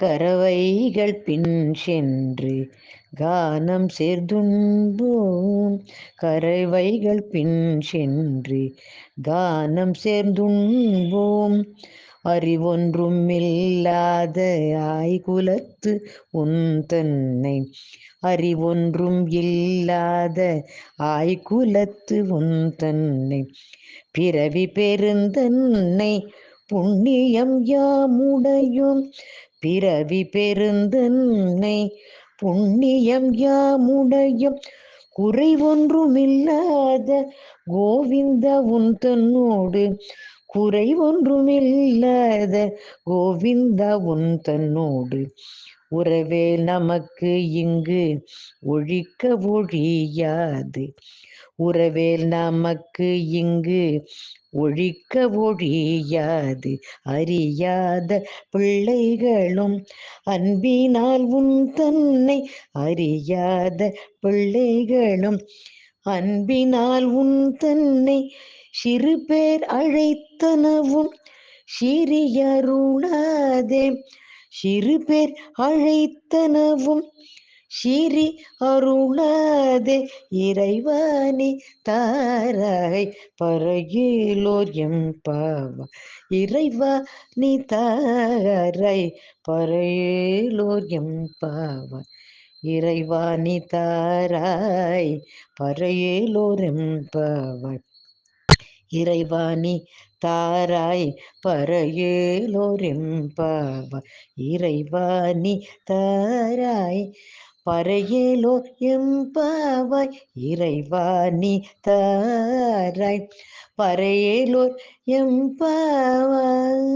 கறவைகள் பின் சென்று கானம் சேர்ந்துண்போம். கறவைகள் பின் சென்று கானம் சேர்ந்துண்போம். அறிவொன்றும் இல்லாத ஆய்குலத்து உன் தன்னை. அறிவொன்றும் இல்லாத ஆய்குலத்து உன் தன்னை. பிறவி பெருந்தன்னை புண்ணியம் யாமுடையோம். பிறவி பெருந்தன்னை புண்ணியம் யாமுடையோம். குறைவொன்றுமில்லாத கோவிந்த உன் தன்னோடு. குறைவொன்றுமில்லாத கோவிந்த உன் தன்னோடு. உறவே நமக்கு இங்கு ஒழிக்க ஒழியாது. உறவேல் நமக்கு இங்கு ஒழிக்க ஒழியாது. அறியாத பிள்ளைகளும் அன்பினால் உன் தன்னை. அறியாத பிள்ளைகளும் அன்பினால் உன் தன்னை. சிறு பேர் அழைத்தனவும் சிறியருளாதே. சிறு பேர் அழைத்தனவும் சிறி அருளாதே. இறைவனி தாராய் பரையிலோர் எம்பாவா. இறைவா நீ தாராய் பரையிலோர் எம்பாவா. இறைவா நீ தாராய் பரையிலோர் எம்பாவா. இறைவா நீ தாராய் பரையிலோர் எம்பாவா. இறைவா நீ தாராய் பரையிலோர் எம்பாவாய். இறைவா நீ தாராய் பரையிலோர் எம்பாவாய்.